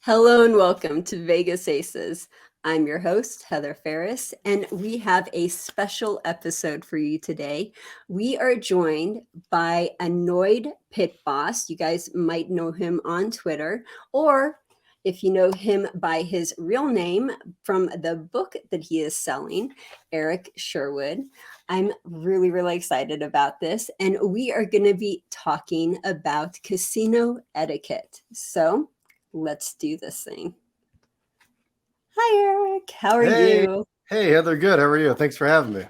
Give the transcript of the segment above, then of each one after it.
Hello and welcome to Vegas Aces. I'm your host, Heather Ferris, and we have a special episode for you today. We are joined by Annoyed Pit Boss. You guys might know him on Twitter, or if you know him by his real name from the book that he is selling, Eric Sherwood. I'm really excited about this, and we are going to be talking about casino etiquette. So, let's do this thing. Hi, Eric. How are Hey, you? hey, Heather, good. How are you? Thanks for having me.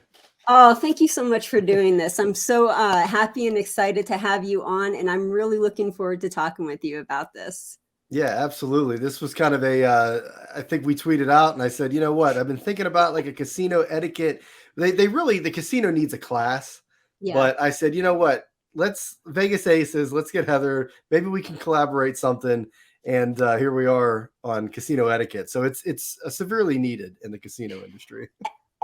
Oh, thank you so much for doing this. I'm so happy and excited to have you on, and I'm really looking forward to talking with you about this. Yeah, absolutely. This was kind of I think we tweeted out and I said, you know what? I've been thinking about like a casino etiquette. They really, the casino needs a class, Yeah. but I said, you know what? Let's Vegas Aces, let's get Heather. Maybe we can collaborate something. And here we are on casino etiquette. So it's severely needed in the casino industry.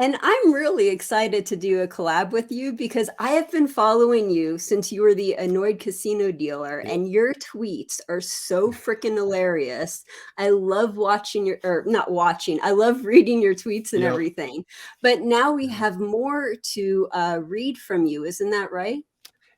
And I'm really excited to do a collab with you because I have been following you since you were the annoyed casino dealer, Yep. and your tweets are so freaking hilarious. I love watching your, or not watching, I love reading your tweets and Yep. everything. But now we Mhm. have more to read from you. Isn't that right?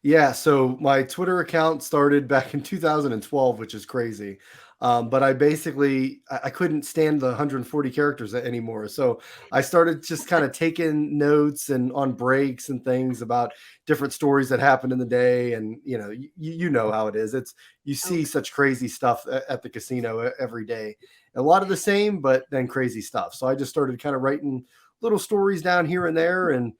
Yeah, so my Twitter account started back in 2012, which is crazy. But I basically I couldn't stand the 140 characters anymore. So I started just kind of taking notes and on breaks and things about different stories that happened in the day. And you know how it is. It's you see Okay. such crazy stuff at the casino every day. A lot of the same, but then crazy stuff. So I just started kind of writing little stories down here and there, and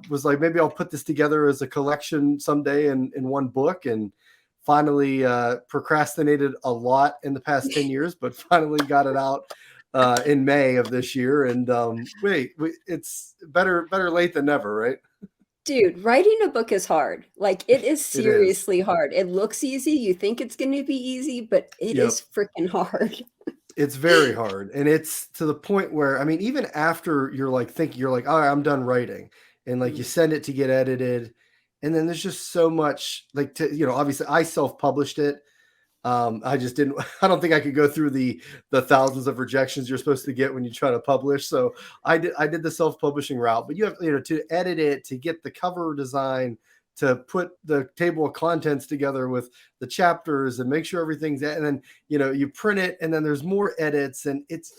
was like, maybe I'll put this together as a collection someday in one book. And finally procrastinated a lot in the past 10 years, but finally got it out in May of this year. And it's better late than never, right? Dude, writing a book is hard. Like, it is It is. seriously hard. It looks easy. You think it's going to be easy, but it Yep. is freaking hard. It's very hard. And it's to the point where, I mean, even after you're like thinking, you're like, all right, I'm done writing. And like you send it to get edited. And then there's just so much like, obviously I self published it. I just didn't. I don't think I could go through the thousands of rejections you're supposed to get when you try to publish. So I did the self publishing route. But you have to edit it, to get the cover design, to put the table of contents together with the chapters and make sure everything's, and then you print it, and then there's more edits, and it's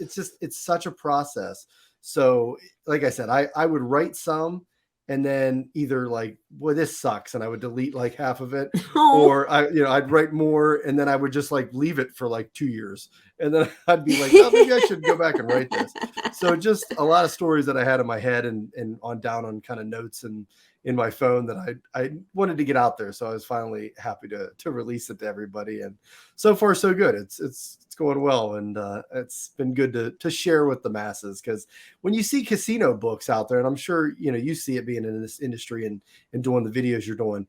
such a process. So like I said, I would write some, and then either like, well, this sucks, and I would delete like half of it, Oh. or I'd write more, and then I would just like leave it for like 2 years, and then I'd be like, oh, maybe I should go back and write this. So just a lot of stories that I had in my head, and on down on kind of notes and in my phone that I wanted to get out there. So I was finally happy to release it to everybody, and so far so good. It's going well, and it's been good to share with the masses, because when you see casino books out there, and I'm sure you see it being in this industry and doing the videos you're doing,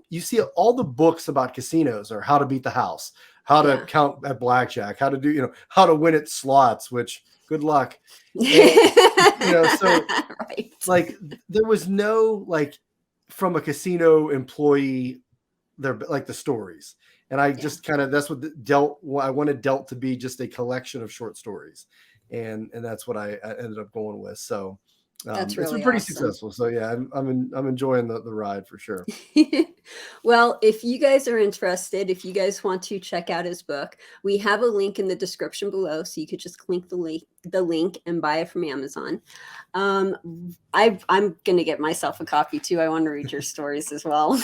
you see all the books about casinos are how to beat the house, how to Yeah. count at blackjack, how to do, how to win at slots, which good luck. And, so Right. like there was no like from a casino employee there, like the stories. And I Yeah, just kind of, that's what dealt, I wanted dealt to be just a collection of short stories. And that's what I ended up going with. So that's it's been really pretty awesome. successful. So yeah, I'm enjoying the ride for sure. Well, if you guys are interested, if you guys want to check out his book, we have a link in the description below, so you could just click the link and buy it from Amazon. I'm gonna get myself a copy too. I want to read your stories as well.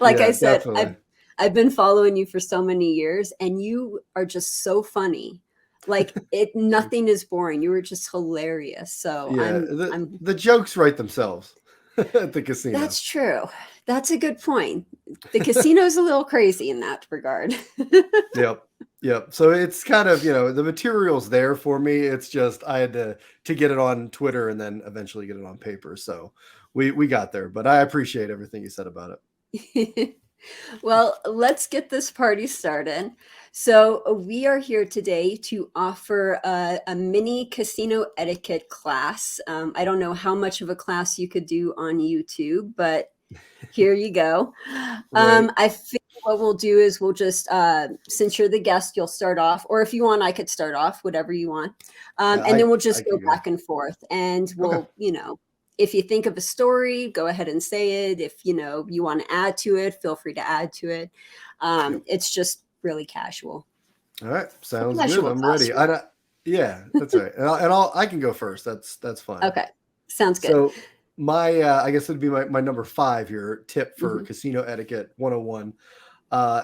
Like I Yeah, said, I've definitely. I've been following you for so many years, and you are just so funny. Like, nothing is boring. You were just hilarious. So Yeah, I'm the I'm the jokes write themselves at the casino. That's true. That's a good point. The casino's a little crazy in that regard. Yep. Yep. So it's kind of, the material's there for me. It's just I had to get it on Twitter and then eventually get it on paper. So we got there, but I appreciate everything you said about it. Well, let's get this party started. So, we are here today to offer a mini casino etiquette class. I don't know how much of a class you could do on YouTube, but here you go. Right. I figured what we'll do is we'll just, since you're the guest, you'll start off, or if you want, I could start off, whatever you want. And then we'll I just go could go. back and forth, and Okay. we'll, if you think of a story, go ahead and say it. If, you want to add to it, feel free to add to it. Yep. It's just really casual. All right. Sounds good. Casual I'm ready. classroom. Yeah, that's right. I can go first. That's fine. Okay. Sounds good. So my I guess it'd be my number 5 here tip for Hmm. casino etiquette 101. Uh,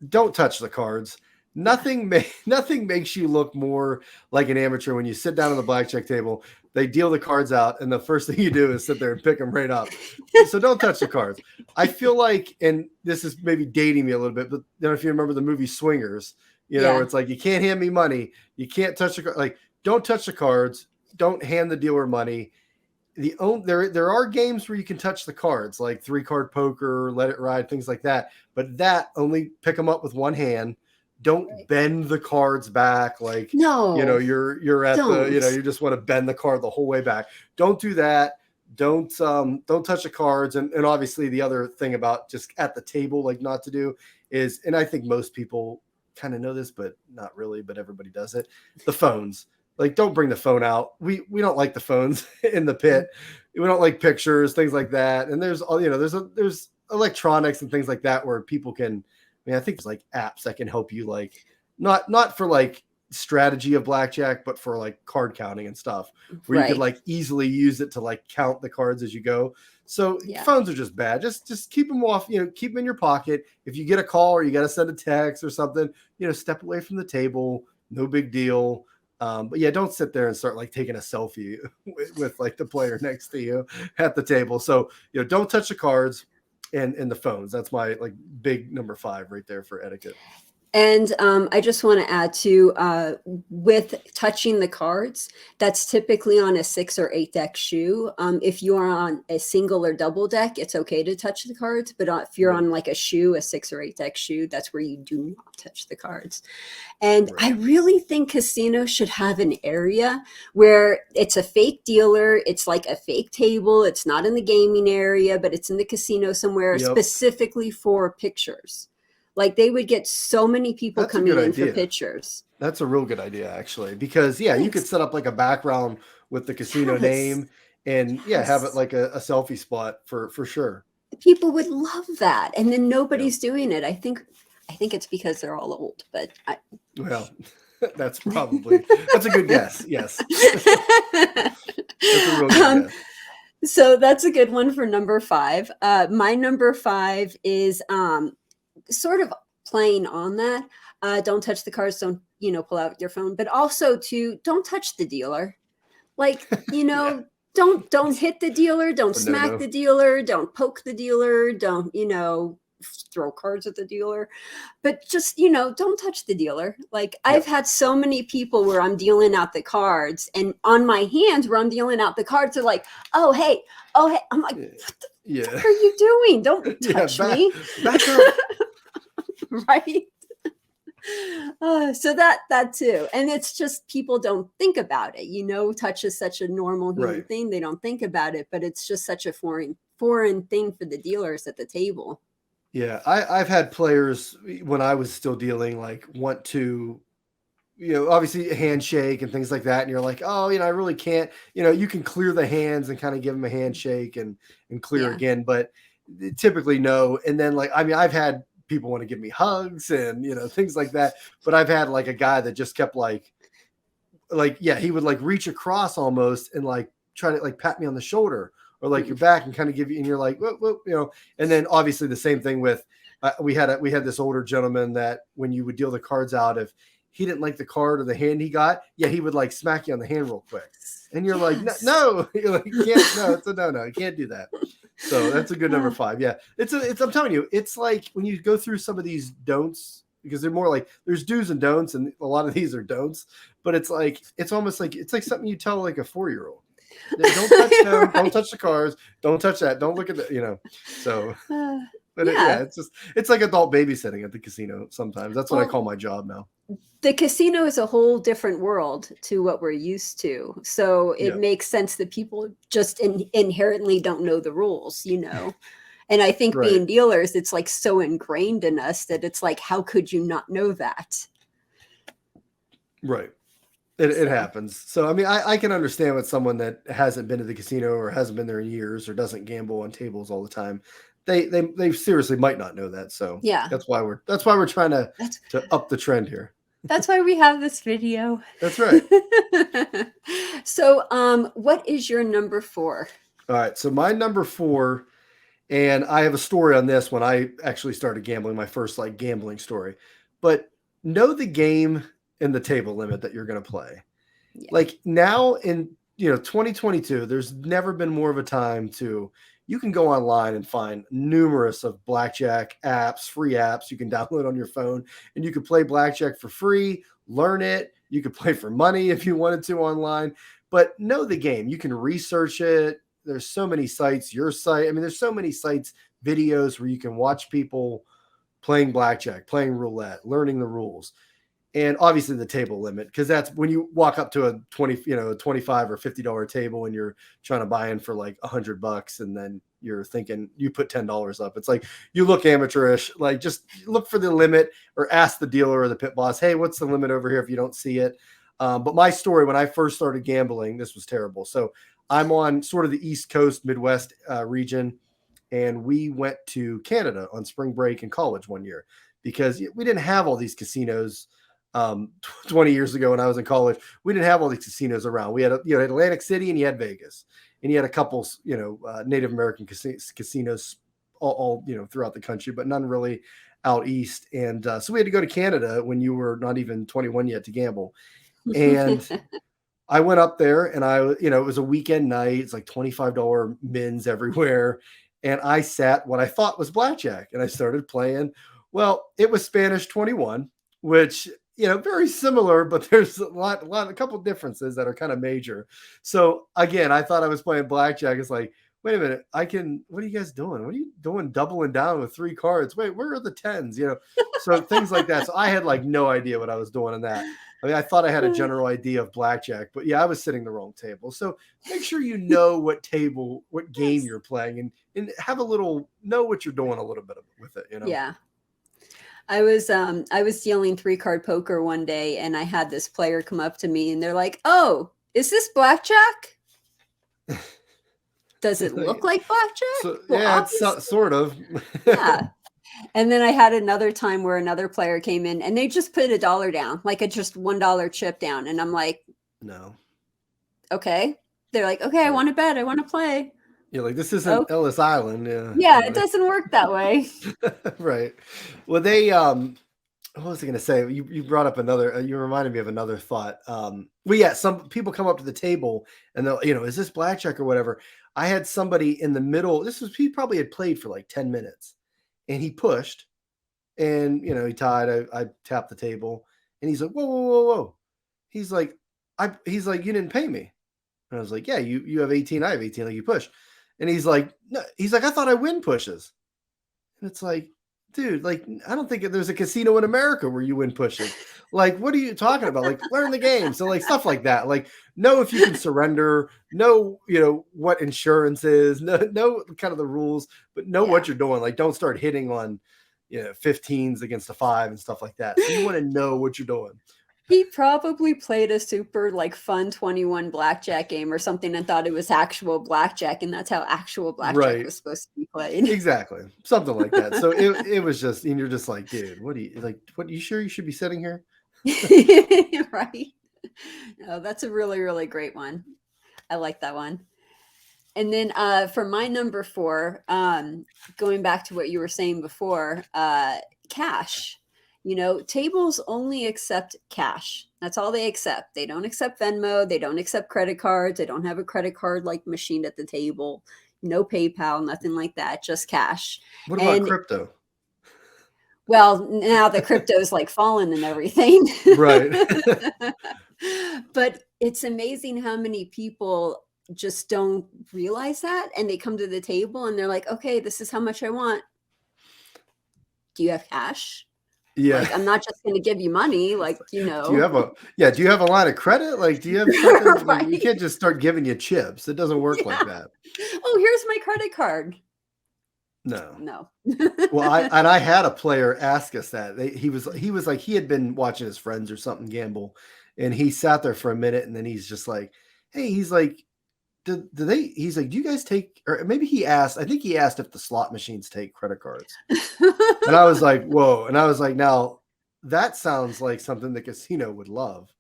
don't touch the cards. Nothing makes you look more like an amateur when you sit down at the blackjack table. They deal the cards out, and the first thing you do is sit there and pick them right up. So don't touch the cards. I feel like, and this is maybe dating me a little bit, but if you remember the movie Swingers, Yeah. where it's like you can't hand me money, you can't touch the like, don't touch the cards, don't hand the dealer money. There are games where you can touch the cards, like 3-card poker, let it ride, things like that. But that only pick them up with one hand. Don't Right. bend the cards back like No. you're at don't. you just want to bend the card the whole way back. Don't do that. Don't touch the cards. And obviously the other thing about just at the table, like not to do is, and I think most people kind of know this, but not really, but everybody does it. The phones. Like, don't bring the phone out. We don't like the phones in the pit. We don't like pictures, things like that. And there's all, there's electronics and things like that where people can, I think there's like apps that can help you, like not for like strategy of blackjack, but for like card counting and stuff where you could like easily use it to like count the cards as you go. So phones are just bad. Just keep them off, keep them in your pocket. If you get a call or you got to send a text or something, step away from the table. No big deal. But yeah, don't sit there and start like taking a selfie with like the player next to you at the table. So, don't touch the cards and the phones. That's my like big number 5 right there for etiquette. And I just want to add to with touching the cards, that's typically on a 6 or 8 deck shoe. If you are on a single or double deck, it's okay to touch the cards. But if you're on like a shoe, a 6 or 8 deck shoe, that's where you do not touch the cards. And I really think casinos should have an area where it's a fake dealer. It's like a fake table. It's not in the gaming area, but it's in the casino somewhere specifically for pictures. Like they would get so many people coming in for pictures. That's a real good idea, actually, because you could set up like a background with the casino name and have it like a selfie spot for sure. People would love that. And then nobody's doing it. I think it's because they're all old, but well, that's a good guess. Yes. That's a real good guess. So that's a good one for number 5. My number 5 is sort of playing on that. Don't touch the cards, don't pull out your phone, but also don't touch the dealer. Like, don't hit the dealer, don't smack the dealer, don't poke the dealer, don't throw cards at the dealer, but just don't touch the dealer. Like I've had so many people where I'm dealing out the cards, and on my hands where I'm dealing out the cards are like, oh hey, I'm like, what are you doing? Don't touch me. Back up. Right. So that too. And it's just people don't think about it. Touch is such a normal human thing. They don't think about it, but it's just such a foreign thing for the dealers at the table. Yeah, I've had players when I was still dealing like want to, obviously a handshake and things like that. And you're like, oh, I really can't, you can clear the hands and kind of give them a handshake and clear again, but typically no. And then like, I've had people want to give me hugs and, things like that. But I've had like a guy that just kept he would like reach across almost and like try to like pat me on the shoulder or like your back and kind of give you, and you're like, whoop, and then obviously the same thing with, we had this older gentleman that when you would deal the cards out, if he didn't like the card or the hand he got, he would like smack you on the hand real quick. And you're like, no, you're like, you can't, no, it's a no, you can't do that. So that's a good number 5. Yeah. It's I'm telling you, it's like when you go through some of these don'ts, because they're more like there's do's and don'ts, and a lot of these are don'ts, but it's almost like, it's like something you tell like a 4-year-old. Don't touch them, don't touch the cars, don't touch that, don't look at the, so, but it's like adult babysitting at the casino sometimes. That's what I call my job now. The casino is a whole different world to what we're used to. So it makes sense that people just inherently don't know the rules, And I think Right. being dealers, it's like so ingrained in us that it's like, how could you not know that? Right. It So, happens. So I mean, I can understand with someone that hasn't been to the casino or hasn't been there in years or doesn't gamble on tables all the time. They seriously might not know that. So yeah, that's why we're trying that's to up the trend here. that's why we have this video. That's right. So, what is your number 4? All right. So my number 4, and I have a story on this when I actually started gambling, my first like gambling story. But know the game and the table limit that you're going to play. Yeah. Like now in 2022, there's never been more of a time to you can go online and find numerous of blackjack apps, free apps you can download on your phone, and you could play blackjack for free, learn it. You could play for money if you wanted to online, but know the game. You can research it. There's so many sites, your site. I mean, there's so many sites, videos where you can watch people playing blackjack, playing roulette, learning the rules, and obviously the table limit, because that's when you walk up to a 25 or $50 table and you're trying to buy in for like $100, and then you're thinking you put $10 up. It's like you look amateurish. Like just look for the limit or ask the dealer or the pit boss, hey, what's the limit over here if you don't see it. But my story when I first started gambling, this was terrible. So I'm on sort of the East Coast, Midwest region, and we went to Canada on spring break in college one year because we didn't have all these casinos 20 years ago when I was in college. We didn't have all these casinos around. We had Atlantic City and you had Vegas, and you had a couple Native American casinos all throughout the country, but none really out east. And so we had to go to Canada when you were not even 21 yet to gamble. And I went up there and it was a weekend night. It's like $25 mins everywhere. And I sat what I thought was blackjack and I started playing. Well, it was Spanish 21, which, very similar, but there's a couple of differences that are kind of major. So again, I thought I was playing blackjack. It's like, wait a minute, what are you guys doing? What are you doing doubling down with 3 cards? Wait, where are the tens? So things like that. So I had like no idea what I was doing in that. I mean, I thought I had a general idea of blackjack, but yeah, I was sitting the wrong table. So make sure you know what game Yes. you're playing, and have know what you're doing a little bit with it. Yeah. I was dealing 3-card poker one day, and I had this player come up to me and they're like, "Oh, is this blackjack? Does it look like blackjack?" So Well, yeah, it's obviously. sort of. Yeah. And then I had another time where another player came in and they just put $1 down, like a just $1 chip down. And I'm like, No. okay. They're like, okay, I Right. want to bet. I want to play. You're like, this isn't Oh, Ellis Island. Yeah. yeah, it doesn't work that way. Right. Well, what was I going to say? You brought up another, you reminded me of another thought. Well, yeah, some people come up to the table and they'll, is this blackjack or whatever? I had somebody in the middle. He probably had played for like 10 minutes and he pushed and, he tied. I tapped the table and he's like, whoa, whoa, whoa, whoa. He's like, you didn't pay me. And I was like, yeah, you have 18. I have 18. Like you push. And he's like, no, he's like, I thought I win pushes. And it's like, dude, like, I don't think there's a casino in America where you win pushes. Like, what are you talking about? Like, learn the game. So, like, stuff like that. Like, know if you can surrender, know, what insurance is, know kind of the rules, but know Yeah. what you're doing. Like, don't start hitting on, 15s against a 5 and stuff like that. So, you want to know what you're doing. He probably played a super like fun 21 blackjack game or something and thought it was actual blackjack, and that's how actual blackjack Right. was supposed to be played. Exactly. Something like that. So it was just, and you're just like, dude, what you sure you should be sitting here? Right. No, that's a really, really great one. I like that one. And then for my number 4, going back to what you were saying before, cash. Tables only accept cash. That's all they accept. They don't accept Venmo. They don't accept credit cards. They don't have a credit card like machine at the table. No PayPal, nothing like that, just cash. What about And crypto? well, now the crypto's like fallen and everything. Right. But it's amazing how many people just don't realize that, and they come to the table and they're like, okay, this is how much I want. Do you have cash? Yeah. Like, I'm not just going to give you money. Like, Do you have a line of credit? Like, do you have something like we right. can't just start giving you chips. It doesn't work like Yeah. that. Oh, here's my credit card. No. No. Well, I had a player ask us that. He was like he had been watching his friends or something gamble, and he sat there for a minute, and then he's just like, "Hey," he's like, "Do they?" He's like, "Do you guys take?" Or maybe he asked. I think he asked if the slot machines take credit cards, and I was like, "Whoa!" And I was like, "Now that sounds like something the casino would love,"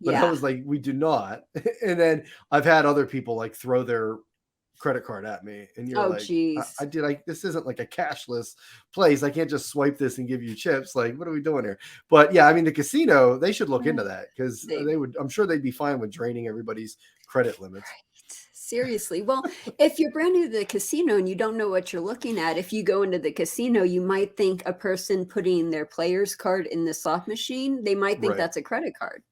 but I Yeah. was like, "We do not." And then I've had other people like throw their credit card at me, and you're Oh, like, I geez. did like this isn't like a cashless place. I can't just swipe this and give you chips. Like, what are we doing here? But yeah, I mean, the casino, they should look into that because They they would. I'm sure they'd be fine with draining everybody's credit limits. Seriously. Well, if you're brand new to the casino and you don't know what you're looking at, if you go into the casino, you might think a person putting their player's card in the slot machine, they might think Right. that's a credit card.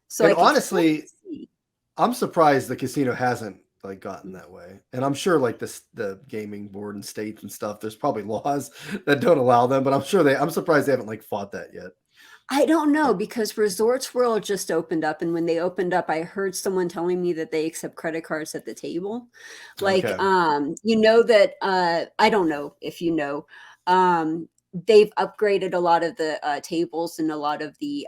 So And I could kind of honestly, see. I'm surprised the casino hasn't like gotten that way. And I'm sure like this the gaming board and states and stuff, there's probably laws that don't allow them, but I'm surprised they haven't like fought that yet. I don't know because Resorts World just opened up, and when they opened up, I heard someone telling me that they accept credit cards at the table. Like, Okay. you know that I don't know if you know, they've upgraded a lot of the tables and a lot of the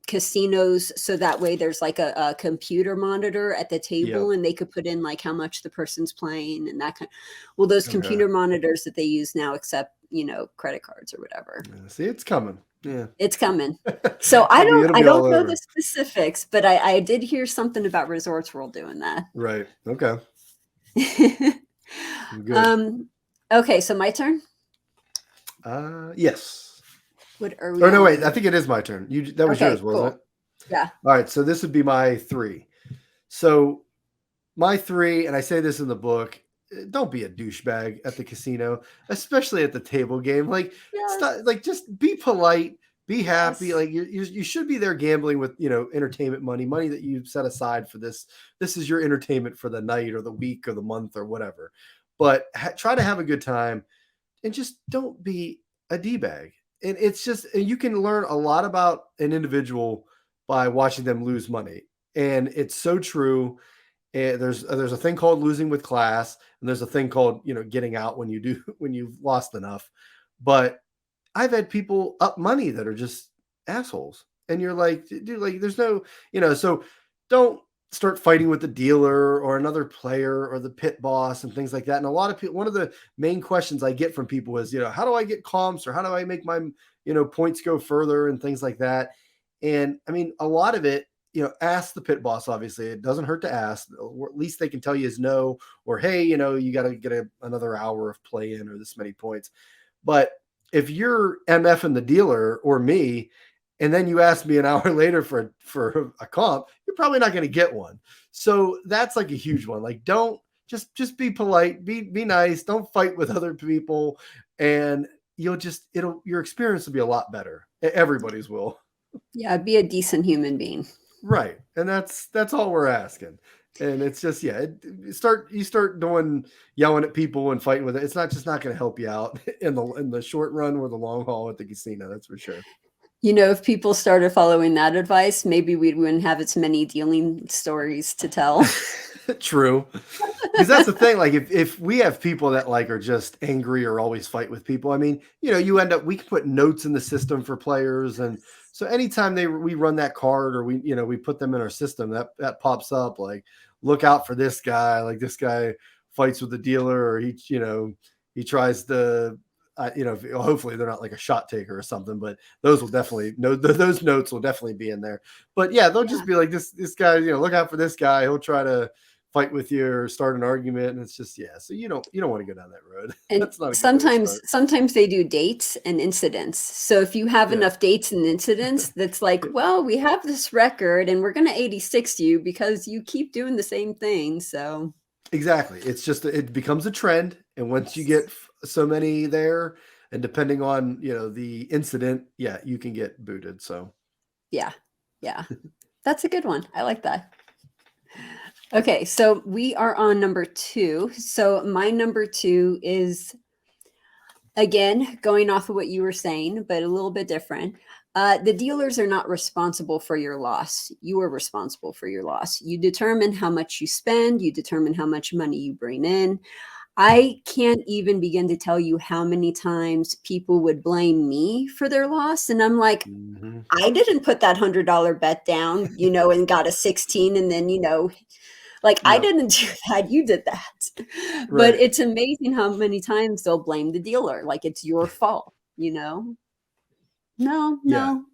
casinos so that way there's like a computer monitor at the Yep. table and they could put in like how much the person's playing and that kind. Well, those Okay. computer monitors that they use now accept, credit cards or whatever. Yeah, see, it's coming. Yeah. It's coming. So It'll I be all don't know the over. specifics, but I did hear something about Resorts World doing that. Right. Okay. Good. Um, okay, so my turn. Yes. What are we Or no, on wait. I number? think it is my turn. That was yours, Okay, wasn't cool. it? Yeah. All right. So this would be my three. So my three, and I say this in the book, don't be a douchebag at the casino, especially at the table game. Like, Yes. stop, like just be polite, be happy. Yes. Like you should be there gambling with entertainment money that you set aside for this. This is your entertainment for the night or the week or the month or whatever. But try to have a good time and just don't be a d-bag. And it's just you can learn a lot about an individual by watching them lose money, and it's so true. There's a thing called losing with class, and there's a thing called getting out when you do when you've lost enough. But I've had people up money that are just assholes. And you're like, dude, like there's no, so don't start fighting with the dealer or another player or the pit boss and things like that. And a lot of people, one of the main questions I get from people is, how do I get comps or how do I make my, points go further and things like that. And I mean, a lot of it, ask the pit boss. Obviously, it doesn't hurt to ask, or at least they can tell you is no, or hey, you got to get another hour of play in or this many points. But if you're MFing the dealer or me, and then you ask me an hour later for a comp, you're probably not going to get one. So that's like a huge one. Like, don't just be polite, be nice, don't fight with other people, and your experience will be a lot better. Everybody's will. Yeah, be a decent human being. Right. And that's all we're asking. And it's just, yeah, you start doing yelling at people and fighting with it. It's not going to help you out in the short run or the long haul at the casino. That's for sure. If people started following that advice, maybe we wouldn't have as many dealing stories to tell. True. Because that's the thing. Like if we have people that like are just angry or always fight with people, I mean, we can put notes in the system for players. And so anytime we run that card or we put them in our system, that pops up like, look out for this guy. Like this guy fights with the dealer or he tries to, hopefully they're not like a shot taker or something, but those those notes will definitely be in there. But yeah, they'll Yeah. just be like this guy, look out for this guy. He'll try to fight with you or start an argument. And it's just, yeah. So you don't want to go down that road. And That's not a good way to sometimes start. sometimes they do dates and incidents. So if you have Yeah, enough dates and incidents, that's like, well, we have this record and we're going to 86 you because you keep doing the same thing. So exactly. It's just, it becomes a trend. And once you get so many there and depending on, the incident, yeah, you can get booted. So yeah. Yeah. That's a good one. I like that. Okay, so we are on number 2. So my number 2 is, again, going off of what you were saying, but a little bit different. The dealers are not responsible for your loss. You are responsible for your loss. You determine how much you spend, you determine how much money you bring in. I can't even begin to tell you how many times people would blame me for their loss. And I'm like, Hmm. I didn't put that $100 bet down, and got a 16 and then, like I Yep. didn't do that. You did that. But Right. it's amazing how many times they'll blame the dealer. Like it's your fault. No, Yeah. no.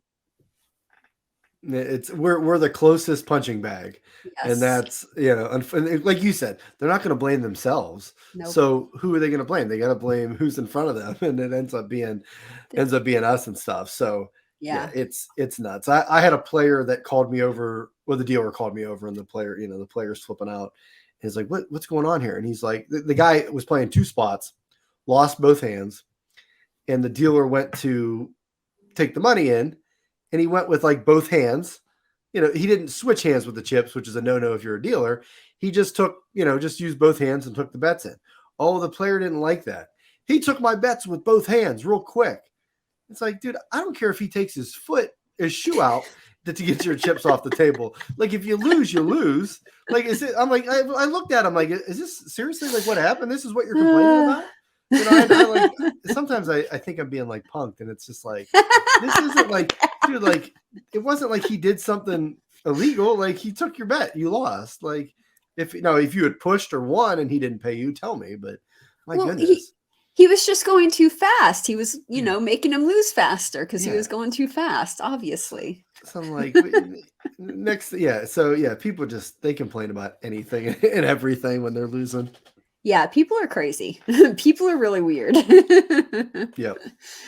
It's we're the closest punching bag, and Yes. that's and like you said, they're not going to blame themselves. Nope. So who are they going to blame? They got to blame who's in front of them, and it ends up being us and stuff. So yeah, Yeah. it's nuts. I had a player that called me over. Well, the dealer called me over, and the player's flipping out. He's like, what's going on here? And he's like, the guy was playing two spots, lost both hands, and the dealer went to take the money in, and he went with like both hands. He didn't switch hands with the chips, which is a no-no if you're a dealer. He just just used both hands and took the bets in. Oh, the player didn't like that. He took my bets with both hands real quick. It's like, dude, I don't care if he takes his shoe out to get your chips off the table. Like, if you lose, you lose. Like, is it? I'm like, I looked at him like, is this seriously like what happened? This is what you're complaining Uh, about? I like sometimes I think I'm being like punked, and it's just like, this isn't like, dude, like it wasn't like he did something illegal. Like, he took your bet, you lost. Like, if you had pushed or won and he didn't pay you, tell me. But my well, he goodness, he was just going too fast. He was, yeah, making him lose faster because he yeah. was going too fast, So, obviously. so I'm like, next, yeah. So yeah, people they complain about anything and everything when they're losing. Yeah, people are crazy. People are really weird. Yep.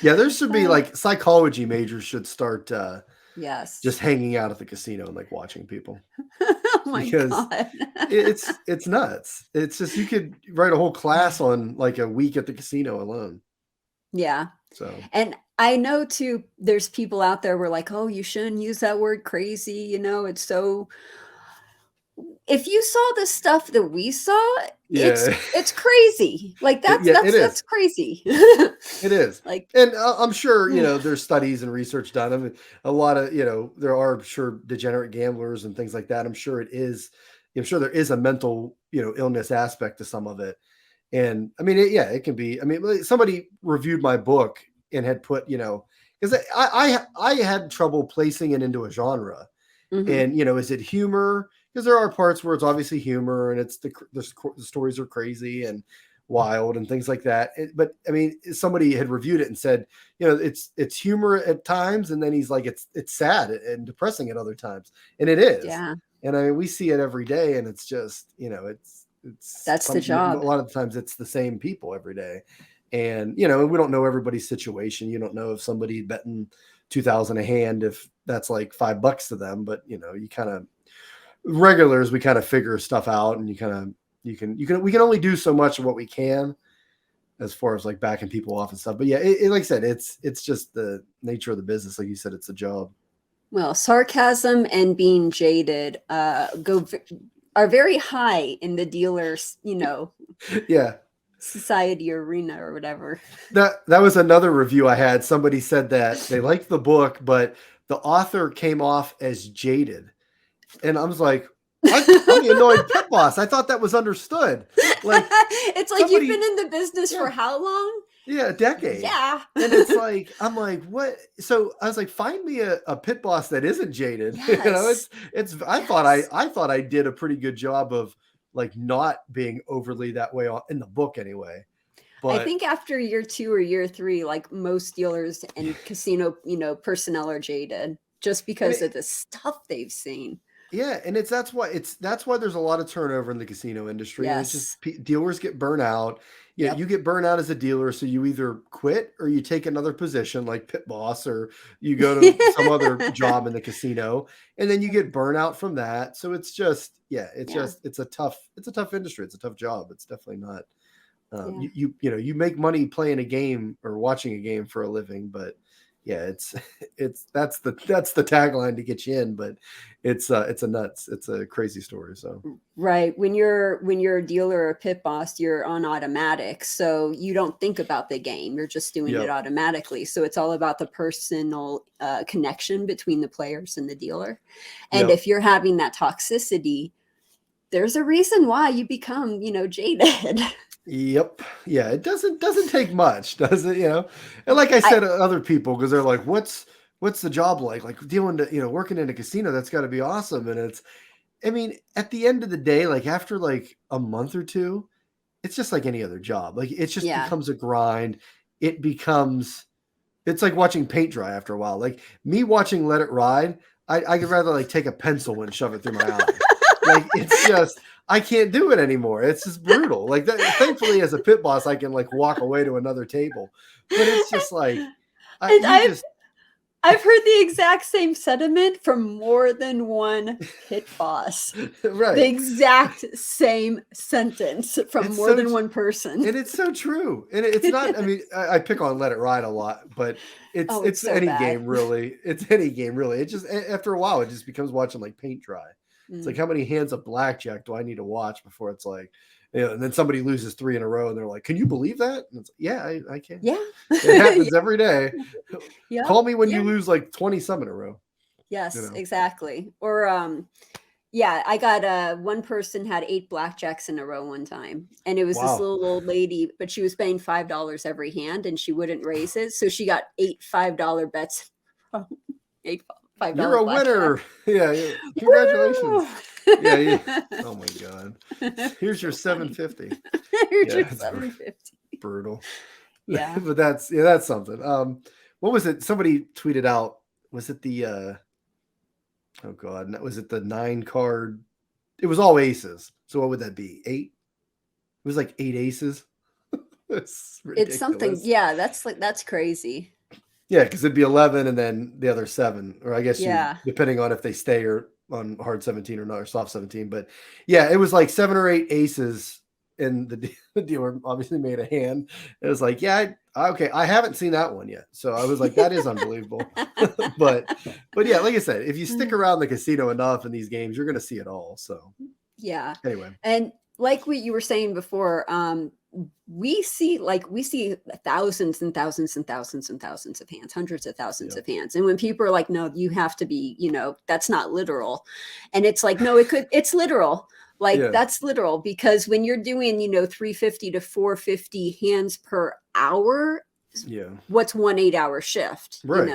Yeah, there should be Uh, like psychology majors should start just yes. hanging out at the casino and like watching people, Oh my because God. it's nuts. It's just, you could write a whole class on like a week at the casino alone. Yeah. So And I know too, there's people out there who are like, oh, you shouldn't use that word crazy. It's so, if you saw the stuff that we saw, it's yeah, it's crazy. Like that's yeah, it that's is. that's crazy. It is. Like And I'm sure, there's studies and research done. I mean, a lot of, there are, I'm sure, degenerate gamblers and things like that. I'm sure it is. I'm sure there is a mental, illness aspect to some of it. And I mean, yeah, it can be. I mean, like, somebody reviewed my book and had put, because I had trouble placing it into a genre. mhm. And is it humor? Because there are parts where it's obviously humor, and it's the stories are crazy and wild and things like that. But I mean, somebody had reviewed it and said, it's humor at times, and then he's like, it's sad and depressing at other times, and it is. Yeah, And I mean, we see it every day, and it's just, it's that's the a job. lot of the times it's the same people every day. And we don't know everybody's situation. You don't know if somebody betting 2,000 a hand, if that's like $5 to them. But you kind of, regulars, we kind of figure stuff out, and we can only do so much of what we can as far as like backing people off and stuff. But yeah, like I said, it's just the nature of the business. Like you said, it's a job. Well, sarcasm and being jaded are very high in the dealers, Yeah. society arena or whatever. That was another review I had. Somebody said that they liked the book, but the author came off as jaded. And I was like, I'm the annoyed pit boss. I thought that was understood. Like, It's like you've been somebody, in the business for yeah, how long? yeah, a decade. Yeah. And it's like, I'm like, what? So I was like, find me a pit boss that isn't jaded. Yes. It's, Yes. I thought I did a pretty good job of like not being overly that way in the book anyway. I But think after year 2 or year 3, like most dealers and casino, personnel are jaded just and because of the stuff they've seen. yeah, and that's why there's a lot of turnover in the casino industry, and it's just Yes. dealers get burnt out. You Yep. get burnt out as a dealer, so you either quit or you take another position like pit boss, or you go to some other job in the casino, and then you get burnt out from that. So it's just, yeah, Yeah. it's a tough industry. It's a tough job. It's definitely not. Yeah. You make money playing a game or watching a game for a living, but yeah, it's that's the tagline to get you in. But it's a crazy story. So Right. When you're a dealer or a pit boss, you're on automatic. So you don't think about the game. You're just doing it yep, automatically. So it's all about the personal connection between the players and the dealer. And yep, if you're having that toxicity, there's a reason why you become, jaded. Yep. Yeah. It doesn't take much, does it? And like I I said to other people, because they're like, what's the job like? Like dealing to, working in a casino, that's got to be awesome. And I mean, at the end of the day, like after like a month or two, it's just like any other job. Like it just yeah. becomes a grind. It becomes, it's like watching paint dry after a while. Like me watching Let It Ride, I could rather like take a pencil and shove it through my eye. Like it's just, I can't do it anymore. It's just brutal. Like that, thankfully, as a pit boss, I can like walk away to another table. But it's just like, And you just I've heard the exact same sentiment from more than one pit boss. The right. exact same sentence from It's more so than one person. And it's so true. And it's not, I mean, I pick on Let It Ride a lot, but Oh, it's it's so any bad. game really. It's any game really. It just after a while it just becomes watching like paint dry. It's like Mm. how many hands of blackjack do I need to watch before it's like, and then somebody loses 3 in a row and they're like, "Can you believe that?" And it's like, "Yeah, I can. Yeah. It happens every day. Yeah. Call me when Yeah. you lose like 20 some in a row." You Yes, know. exactly. Or yeah, I got one person had 8 blackjacks in a row one time. And it was this Wow. little old lady, but she was paying $5 every hand and she wouldn't raise it. So she got 8 $5 bets. 8 You're $5 a blackjack. winner. Yeah, yeah. Woo! Congratulations. Yeah, yeah. Oh my god. Here's your So funny. 750. Here's Yeah, your it's 750. brutal. Yeah. But that's something. What was it? Somebody tweeted out, was it the oh god, was it the 9 card? It was all aces. So what would that be? 8? It was like 8 aces. It's It's something, ridiculous. yeah, that's crazy. Yeah, because it'd be 11 and then the other 7, or I guess you, Yeah. depending on if they stay or on hard 17 or not, or soft 17. But yeah, it was like 7 or 8 aces, and the dealer obviously made a hand. It was like, yeah, okay, I haven't seen that one yet. So I was like, that is unbelievable. but yeah, like I said, if you stick around the casino enough in these games, you're going to see it all. So Yeah. anyway, And like what you were saying before, we see thousands and thousands and thousands and thousands of hands, hundreds of thousands yeah, of hands. And when people are like, no, you have to be, that's not literal. And it's like, no, it's literal. Like yeah, that's literal because when you're doing, 350 to 450 hands per hour, yeah, what's one 8-hour shift, right.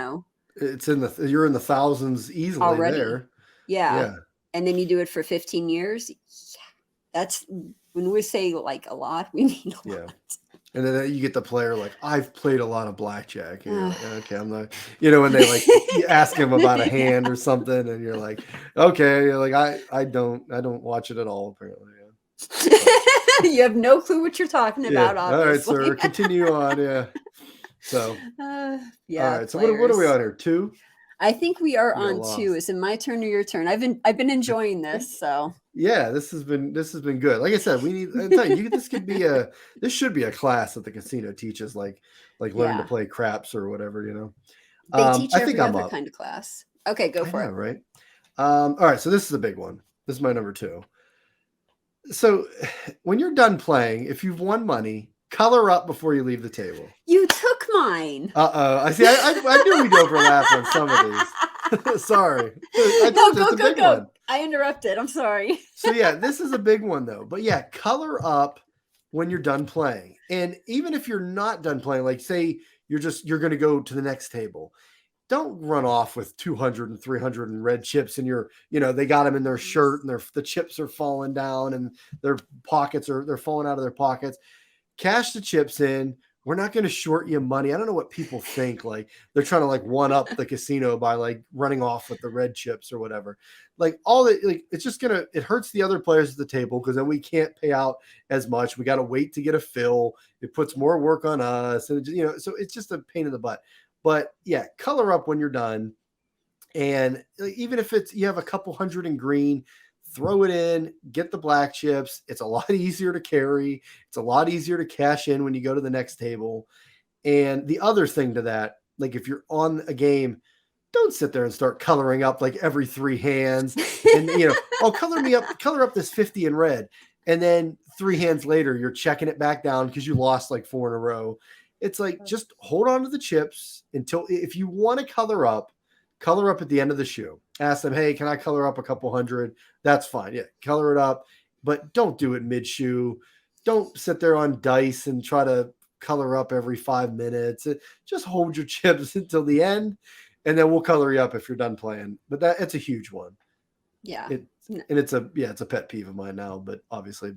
It's you're in the thousands easily already? there. Yeah. Yeah, And then you do it for 15 years. That's when we say like a lot, we mean a yeah. lot. And then you get the player like, I've played a lot of blackjack. And you're Uh, like, okay, I'm not, when they like you ask him about a yeah. hand or something, and you're like, okay, you're like, I don't watch it at all, apparently. Yeah. So You have no clue what you're talking yeah. about, All right, sir. obviously. Continue on. Yeah. So all Yeah, right. So what are we players. on here? 2? I think we are We got on two. lost. Is it my turn or your turn? I've been I enjoying think this, so yeah, this has been good. Like I said, we need. I'm telling you, this should be a class that the casino teaches, like learn to yeah. play craps or whatever. They teach I think every I'm other up. kind of class. Okay, go I for know, it. right? All right, so this is a big one. This is my number 2. So when you're done playing, if you've won money, color up before you leave the table. You took mine. Uh-oh. I see. I knew we'd overlap on some of these. Sorry. I No, told you it's go, a go, big go. one. I interrupted. I'm sorry. So yeah, this is a big one though. But yeah, color up when you're done playing. And even if you're not done playing, like say you're going to go to the next table, don't run off with 200 and 300 and red chips and they got them in their shirt and the chips are falling down and their pockets they're falling out of their pockets. Cash the chips in. We're not going to short you money. I don't know what people think. Like they're trying to like one up the casino by like running off with the red chips or whatever. Like all that, like it's just it hurts the other players at the table because then we can't pay out as much. We got to wait to get a fill. It puts more work on us, and so it's just a pain in the butt. But yeah, color up when you're done, and even if you have a couple hundred in green, throw it in, get the black chips. It's a lot easier to carry. It's a lot easier to cash in when you go to the next table. And the other thing to that, like if you're on a game, don't sit there and start coloring up like every 3 hands and oh, color up this 50 in red. And then 3 hands later, you're checking it back down because you lost like 4 in a row. It's like just hold on to the chips until if you want to color up at the end of the shoe. Ask them, hey, can I color up a couple hundred? That's fine. Yeah, color it up, but don't do it mid shoe. don't sit there on dice and try to color up every 5 minutes. Just hold your chips until the end, and then we'll color you up if you're done playing. But it's a huge one. Yeah. It and it's a pet peeve of mine now. But obviously,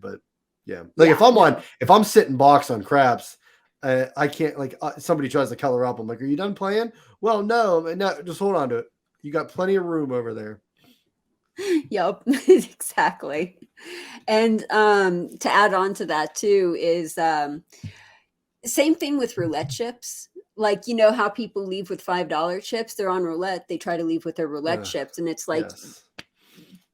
yeah, like Yeah, no. if I'm sitting box on craps, I can't somebody tries to color up. I'm like, are you done playing? Well, no, just hold on to it. You got plenty of room over there. Yep, exactly. And to add on to that too is same thing with roulette chips. Like, you know how people leave with $5 chips? They're on roulette. They try to leave with their roulette chips. And it's like, Yes.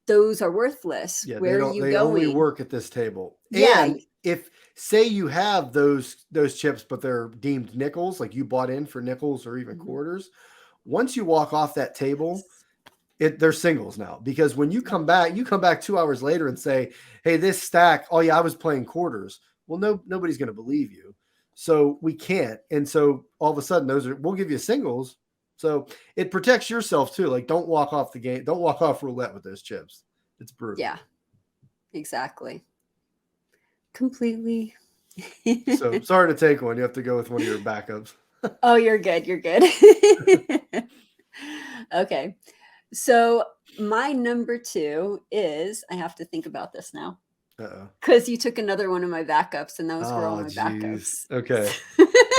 those are worthless. Yeah, Where they are don't. you They only going? work at this table. Yeah. And if say you have those chips, but they're deemed nickels, like you bought in for nickels or even quarters, once you walk off that table, they're singles now. Because when you come back 2 hours later and say, "Hey, this stack, oh yeah, I was playing quarters." Well, nobody's going to believe you. So we can't. And so all of a sudden, we'll give you singles. So it protects yourself too. Like, don't walk off the game. Don't walk off roulette with those chips. It's brutal. Yeah, exactly. Completely. So sorry to take one. You have to go with one of your backups. Oh, you're good. You're good. Okay. So my number two is, I have to think about this now. Uh-oh. Because you took another one of my backups, and those were all Oh, my geez. backups. Okay.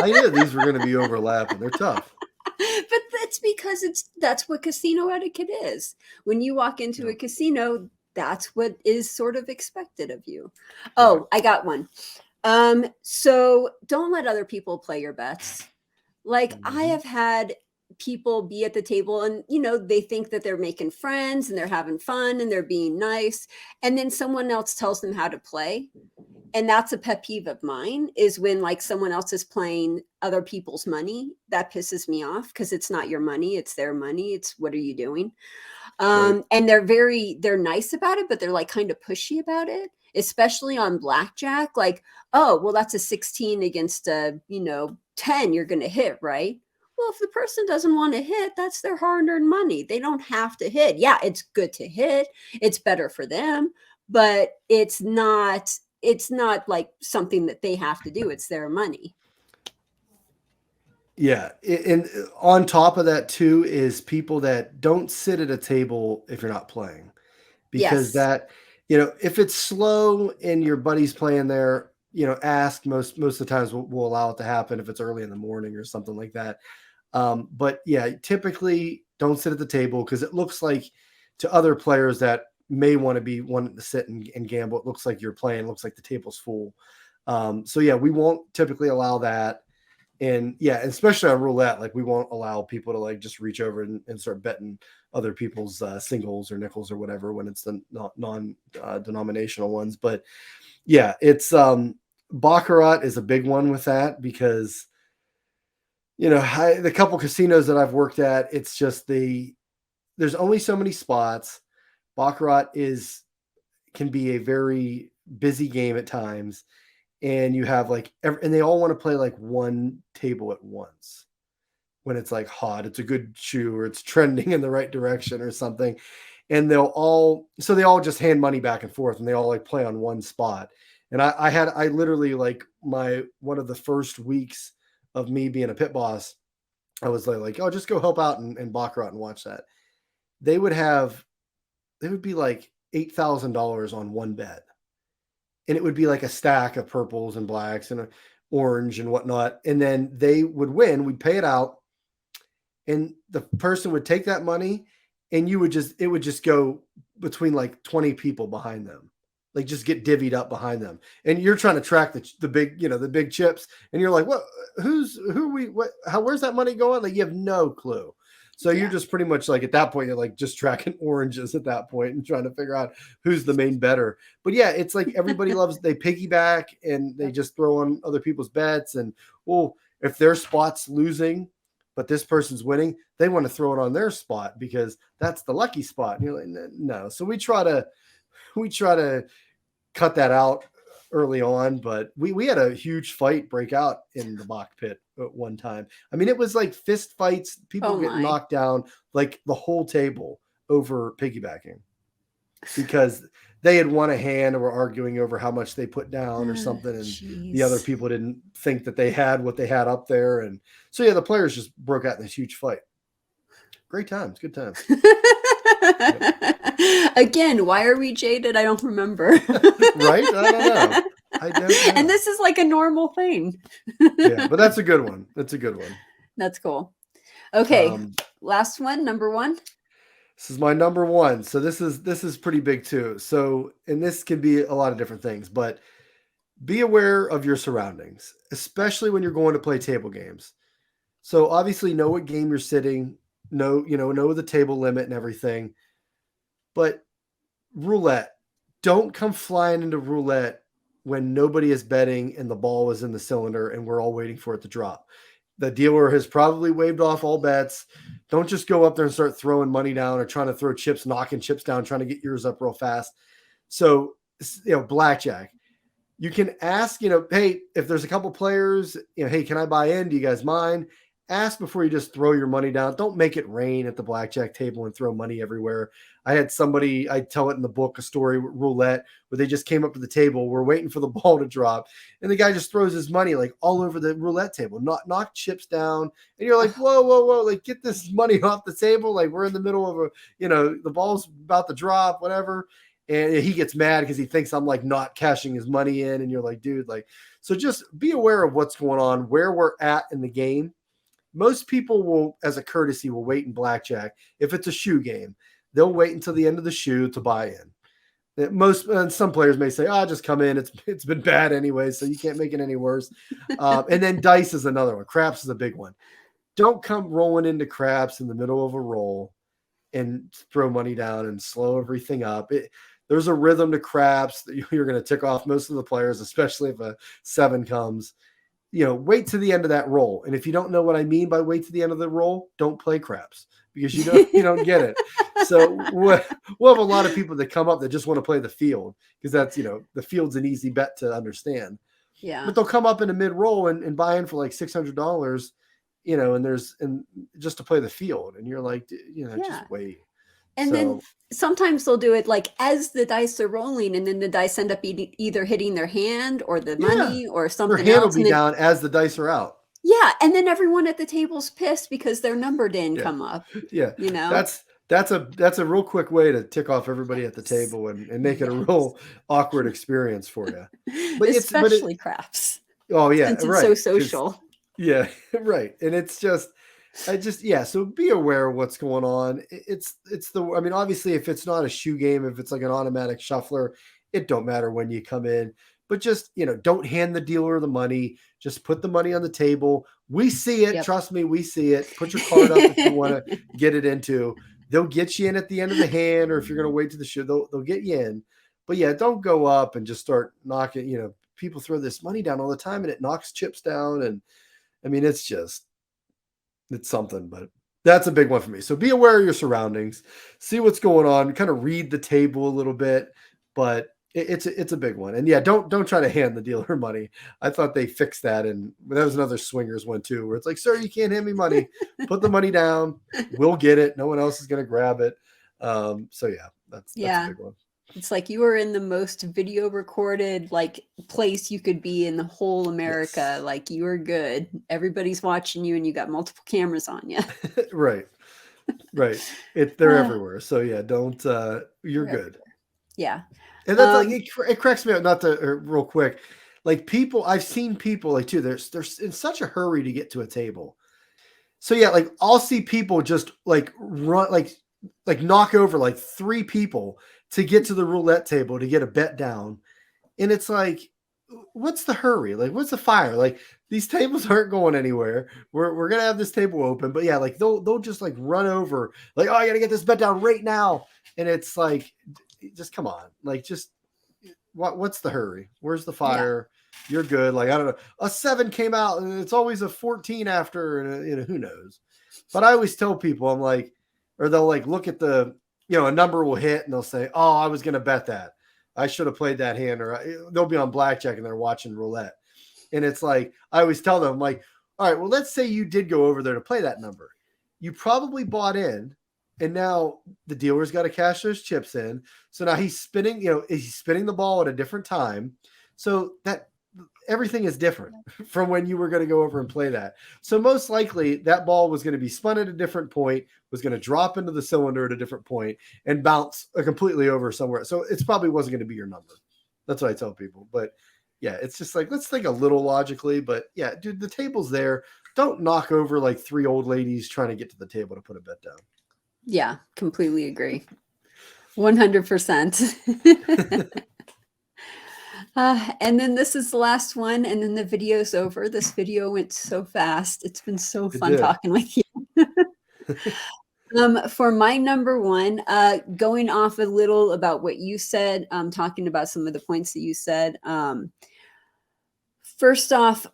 I knew these were going to be overlapping. They're tough. But that's because that's what casino etiquette is. When you walk into a casino, that's what is sort of expected of you. Oh, Right. I got one. So don't let other people play your bets. Like, I have had people be at the table and, they think that they're making friends and they're having fun and they're being nice. And then someone else tells them how to play. And that's a pet peeve of mine, is when like someone else is playing other people's money. That pisses me off, because it's not your money, it's their money. It's, what are you doing? Right. And they're nice about it, but they're like kind of pushy about it, especially on blackjack. Like, oh, well, that's a 16 against a 10, you're gonna hit, right? Well, if the person doesn't want to hit, that's their hard-earned money. They don't have to hit. Yeah, it's good to hit, it's better for them, but it's not like something that they have to do. It's their money. Yeah. And on top of that, too, is people that don't sit at a table if you're not playing. Because Yes. if it's slow and your buddy's playing there, ask. Most of the times we'll allow it to happen if it's early in the morning or something like that. But yeah, typically don't sit at the table, because it looks like to other players that may want to be wanting to sit and gamble, it looks like you're playing, looks like the table's full. So yeah, we won't typically allow that. And yeah, especially on roulette, like we won't allow people to like just reach over and start betting other people's singles or nickels or whatever when it's the non-denominational ones. But yeah, it's baccarat is a big one with that, because the couple casinos that I've worked at, it's just there's only so many spots. Baccarat can be a very busy game at times, and you have and they all want to play like one table at once when it's like hot, it's a good shoe, or it's trending in the right direction or something. And they all just hand money back and forth, and they all like play on one spot. And I literally, like, one of the first weeks of me being a pit boss, I was like, oh, just go help out and baccarat and watch that. They would be like $8,000 on one bet, and it would be like a stack of purples and blacks and orange and whatnot. And then they would win. We'd pay it out, and the person would take that money, and it would just go between like 20 people behind them, like just get divvied up behind them. And you're trying to track the big, the big chips, and you're like, where's that money going? Like, you have no clue. So you're just pretty much like, at that point, you're like just tracking oranges at that point and trying to figure out who's the main bettor. But yeah, it's like everybody they piggyback, and they just throw on other people's bets. And well, if their spot's losing, but this person's winning, they want to throw it on their spot because that's the lucky spot. And you're like, no. So we try to cut that out early on, but we had a huge fight break out in the Bach pit at one time. I mean, it was like fist fights, people getting knocked down, like the whole table over piggybacking. because they had won a hand or were arguing over how much they put down or something, and the other Jeez. people didn't think that they had what they had up there, and so yeah, the players just broke out in this huge fight. Great times, good times. Yep. Again, why are we jaded? I don't remember. Right? I don't know. I don't And know. this is like a normal thing. Yeah, but that's a good one. That's a good one. That's cool. Okay, Um, last one, number one. this is my number one. So this is pretty big too. So, and this can be a lot of different things, but be aware of your surroundings, especially when you're going to play table games. So obviously know what game you're sitting, know the table limit and everything. But roulette, don't come flying into roulette when nobody is betting and the ball is in the cylinder and we're all waiting for it to drop. The dealer has probably waived off all bets. Don't just go up there and start throwing money down or trying to throw chips, knocking chips down, trying to get yours up real fast. So, blackjack, you can ask, hey, if there's a couple players, hey, can I buy in? Do you guys mind? Ask before you just throw your money down. Don't make it rain at the blackjack table and throw money everywhere. I had somebody, I tell it in the book, a story, roulette, where they just came up to the table. We're waiting for the ball to drop. And the guy just throws his money like all over the roulette table, knock chips down. And you're like, whoa, whoa, whoa, like get this money off the table. Like we're in the middle of the ball's about to drop, whatever. And he gets mad because he thinks I'm like not cashing his money in. And you're like, dude, like, so just be aware of what's going on, where we're at in the game. Most people will, as a courtesy, will wait in blackjack. If it's a shoe game, they'll wait until the end of the shoe to buy in. Some players may say, just come in. It's been bad anyway, so you can't make it any worse. And then dice is another one. Craps is a big one. Don't come rolling into craps in the middle of a roll and throw money down and slow everything up. There's a rhythm to craps that you're going to tick off most of the players, especially if a 7 comes. Wait to the end of that roll. And if you don't know what I mean by wait to the end of the roll, don't play craps because you don't get it. So we'll have a lot of people that come up that just want to play the field because that's, the field's an easy bet to understand. Yeah. But they'll come up in a mid roll and buy in for like $600, and just to play the field. And you're like, just wait. And then sometimes they'll do it like as the dice are rolling, and then the dice end up either hitting their hand or the money or something their hand else. will be down as the dice are out. Yeah, and then everyone at the table's pissed because their number didn't come up. Yeah, that's a real quick way to tick off everybody at the table and make it a real awkward experience for you. But especially craps. Oh yeah, since it's right. so social. Yeah, right. And it's just. So be aware of what's going on. Obviously if it's not a shoe game, if it's like an automatic shuffler, it don't matter when you come in, but just, don't hand the dealer the money. Just put the money on the table. We see it. Yep. Trust me. We see it. Put your card up if you want to get it into. They'll get you in at the end of the hand, or if you're going to wait to the shoe, they'll get you in. But yeah, don't go up and just start knocking, people throw this money down all the time and it knocks chips down. And it's something, but that's a big one for me. So be aware of your surroundings, see what's going on, kind of read the table a little bit, but it's a big one. And yeah, don't try to hand the dealer money. I thought they fixed that. And that was another swingers one too, where it's like, sir, you can't hand me money, put the money down. We'll get it. No one else is going to grab it. So yeah, that's a big one. It's like you are in the most video recorded place you could be in the whole America. Yes. Like you are good. Everybody's watching you and you got multiple cameras on you. Right. They're everywhere. So yeah, don't you're good. Everywhere. Yeah. And that's it cracks me up, not to real quick. Like I've seen people too, they're in such a hurry to get to a table. So yeah, I'll see people just run knock over 3 people to get to the roulette table to get a bet down. And it's like, what's the hurry? What's the fire? These tables aren't going anywhere. We're going to have this table open, but yeah, they'll just run over I got to get this bet down right now. And it's just come on. What's the hurry? Where's the fire? Yeah. You're good. I don't know. A 7 came out and it's always a 14 after, and who knows? But I always tell people, I'm like, or they'll look at the, a number will hit and they'll say, oh, I was going to bet that. I should have played that hand. Or they'll be on blackjack and they're watching roulette. And it's I always tell them, all right, well, let's say you did go over there to play that number. You probably bought in, and you probably won $1,000. And it's you probably bought in, and you probably won $1,000. And it's you probably bought in, and you probably won $1,000. And it's you probably bought in, and you probably won $1,000. And it's you probably bought in, and you probably won $1,000. And it's you probably bought in, and now the dealer's got to cash those chips in. So now he's spinning, he's spinning the ball at a different time. So that everything is different from when you were going to go over and play that. So most likely that ball was going to be spun at a different point, was going to drop into the cylinder at a different point and bounce completely over somewhere. So it's probably wasn't going to be your number. That's what I tell people. But yeah, it's just like, let's think a little logically, but yeah, dude, the table's there. Don't knock over like three old ladies trying to get to the table to put a bet down. Yeah, completely agree. 100%. And then this is the last one, and then the video's over. This video went so fast. It's been so fun talking with you. For my number one, going off a little about what you said, talking about some of the points that you said. First off,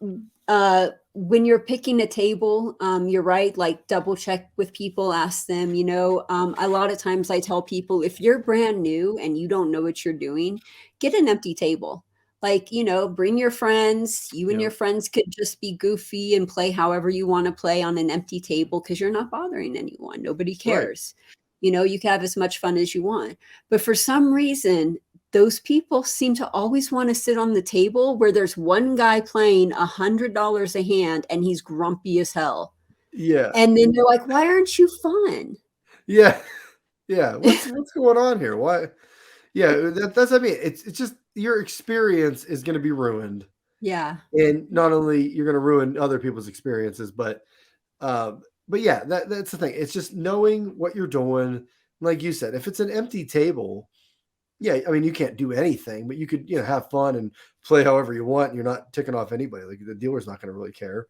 when you're picking a table, you're right, like double check with people, ask them, a lot of times I tell people, if you're brand new and you don't know what you're doing, get an empty table. Like, bring your friends. You and your friends could just be goofy and play however you want to play on an empty table because you're not bothering anyone. Nobody cares. Right. You can have as much fun as you want. But for some reason, those people seem to always want to sit on the table where there's one guy playing $100 a hand and he's grumpy as hell. Yeah. And then they're like, why aren't you fun? Yeah. Yeah. What's going on here? Why? Yeah. That's, I mean, it's just your experience is going to be ruined. Yeah. And not only you're going to ruin other people's experiences, but yeah, that's the thing. It's just knowing what you're doing. Like you said, if it's an empty table, yeah, I mean, you can't do anything, but you could, have fun and play however you want. And you're not ticking off anybody. Like the dealer's not going to really care.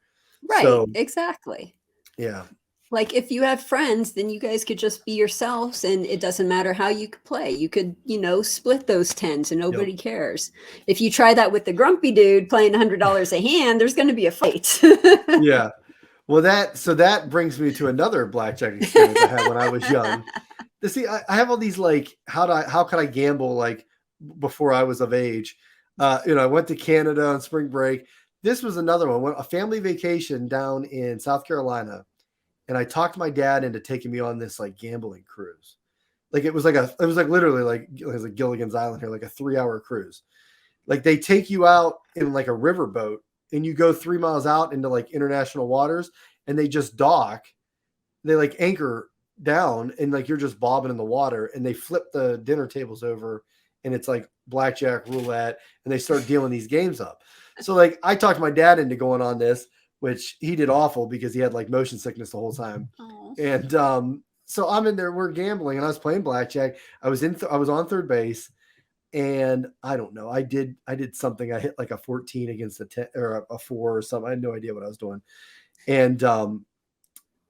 Right. So, exactly. Yeah. Like if you have friends, then you guys could just be yourselves and it doesn't matter how you could play. You could, split those tens and nobody cares. If you try that with the grumpy dude playing $100 a hand, there's going to be a fight. Yeah. Well, that brings me to another blackjack experience I had when I was young. See, I have all these like, how could I gamble like before I was of age? I went to Canada on spring break. This was another one, a family vacation down in South Carolina. And I talked my dad into taking me on this like gambling cruise. Like it was like literally like it was like Gilligan's Island here, like a 3-hour cruise. Like they take you out in like a riverboat and you go 3 miles out into like international waters and they just dock. They like anchor down and like you're just bobbing in the water and they flip the dinner tables over and it's like blackjack roulette and they start dealing these games up. So like I talked my dad into going on this, which he did awful because he had like motion sickness the whole time. Oh. And so I'm in there, we're gambling and I was playing blackjack. I was on third base and I don't know. I did something. I hit like a 14 against a 10 or a 4 or something. I had no idea what I was doing. And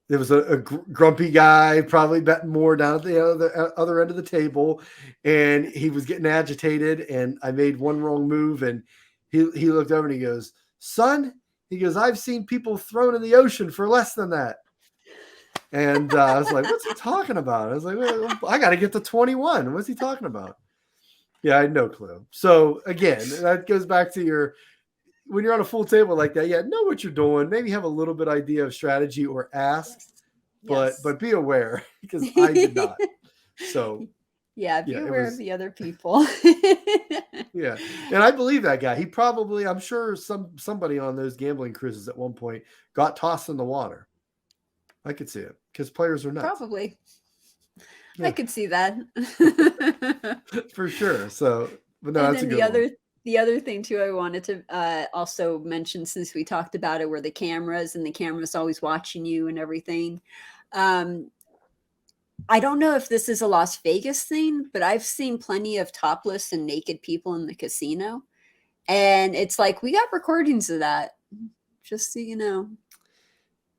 there was a grumpy guy probably betting more down at the other end of the table. And he was getting agitated and I made one wrong move. And he looked over and he goes, son, he goes, I've seen people thrown in the ocean for less than that. And I was like, what's he talking about? I was like, well, I got to get to 21. What's he talking about? Yeah, I had no clue. So again, that goes back to when you're on a full table like that, know what you're doing. Maybe have a little bit idea of strategy or ask, but be aware because I did not. So yeah, be aware of the other people. Yeah. And I believe that guy. He probably, I'm sure somebody on those gambling cruises at one point got tossed in the water. I could see it because players are nuts. Probably. Yeah. I could see that. For sure. So, but no, that's a good one. The other thing too, I wanted to also mention since we talked about it, were the cameras and the camera's always watching you and everything. I don't know if this is a Las Vegas thing, but I've seen plenty of topless and naked people in the casino. And it's like, we got recordings of that, just so you know.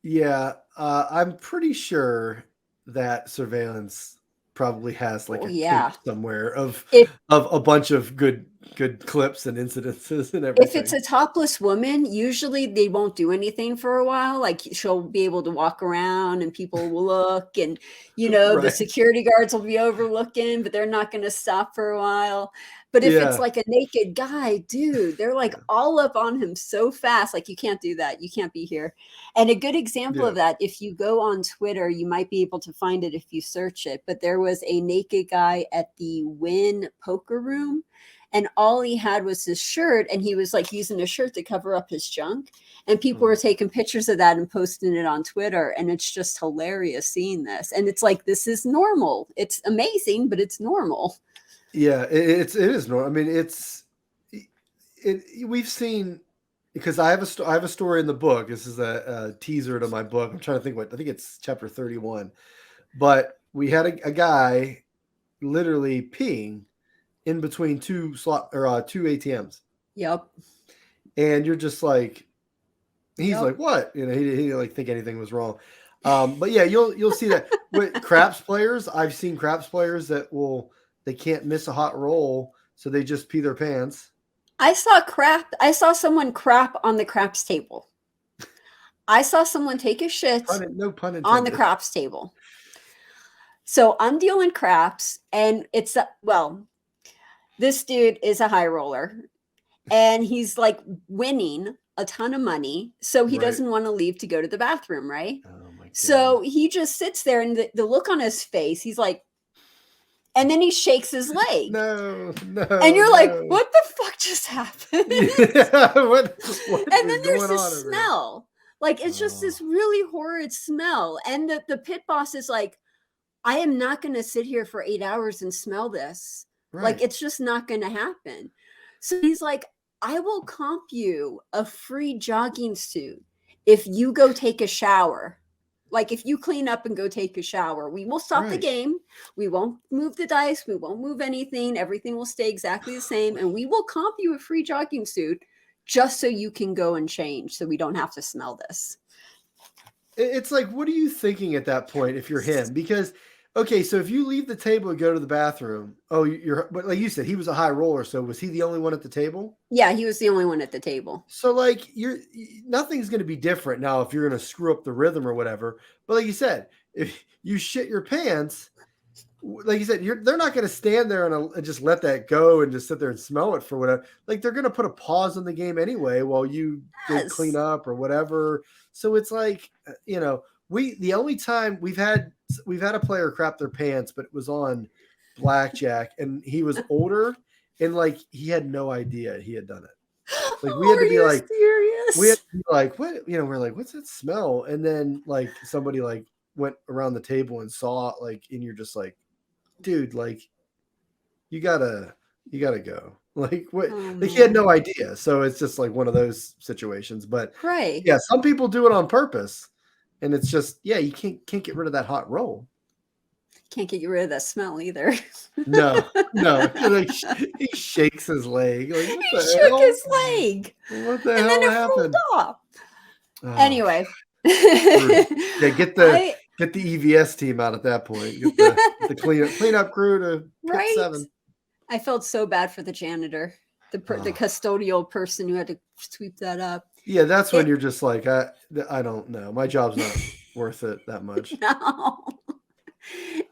Yeah, I'm pretty sure that surveillance probably has like a tape somewhere of a bunch of good good clips and incidences and If it's everything. a topless woman, usually they won't do anything for a while. Like she'll be able to walk around and people will look and, the Right. security guards will be overlooking, but they're not going to stop for a while. But if it's Yeah. like a naked guy, dude, they're like Yeah. all up on him so fast. Like, you can't do that. You can't be here. And a good example Yeah. of that, if you go on Twitter, you might be able to find it if you search it. But there was a naked guy at the Wynn poker room, and all he had was his shirt, and he was like using his shirt to cover up his junk, and people were Oh. taking pictures of that and posting it on Twitter, and it's just hilarious seeing this. And it's like, this is normal. It's amazing, but it's normal. Yeah, it is normal. I mean, we've seen, because I have a story in the book. This is a teaser to my book. I'm trying to think I think it's chapter 31. But we had a guy literally peeing in between two ATMs. Yep. And you're just like, he's Yep. like, what? He didn't like think anything was wrong. But yeah, you'll see that with craps players. I've seen craps players that they can't miss a hot roll, so they just pee their pants. I saw someone crap on the craps table. I saw someone take a shit No pun on the intended. craps table. So I'm dealing craps, and this dude is a high roller, and he's like winning a ton of money, so he Right. doesn't want to leave to go to the bathroom, right? Oh my god. So he just sits there, and the look on his face, he's like, and then he shakes his leg. No, And you're like, no. what the fuck just happened? Yeah, what And is then there's going on this over here? smell. Like, it's just Oh, this really horrid smell. And the pit boss is like, I am not going to sit here for 8 hours and smell this. Like, right. it's just not going to happen. So he's like, I will comp you a free jogging suit if you go take a shower. Like, if you clean up and go take a shower, we will stop the Right. game. We won't move the dice. We won't move anything. Everything will stay exactly the same. And we will comp you a free jogging suit just so you can go and change, so we don't have to smell this. It's like, what are you thinking at that point if you're him? Because, okay, so if you leave the table and go to the bathroom, but like you said, he was a high roller. So was he the only one at the table? Yeah, he was the only one at the table. So like nothing's going to be different now if you're going to screw up the rhythm or whatever. But like you said, if you shit your pants, like you said, they're not going to stand there and just let that go and just sit there and smell it for whatever. Like they're going to put a pause on the game anyway while you go clean Yes. up or whatever. So it's like, the only time we've had a player crap their pants, but it was on blackjack, and he was older, and like he had no idea he had done it. Like we had Are to be you like, serious? what? We're like, what's that smell? And then like somebody like went around the table and saw it, like, and you're just like, dude, like you gotta go. Like what? Oh, Like he had man. no idea. So it's just like one of those situations. But Right. yeah, some people do it on purpose, and it's just, yeah, you can't get rid of that hot roll. Can't get rid of that smell either. No, no. Like he shakes his leg. Like what He the shook hell? his leg, What the and then hell it rolled happened? off. Oh, Anyway. brutal. Yeah, I get the EVS team out at that point. Get the cleanup crew to pit Right? 7. I felt so bad for the janitor, the Oh. custodial person who had to sweep that up. Yeah, that's when It you're just like, I don't know. My job's not worth it that much. No.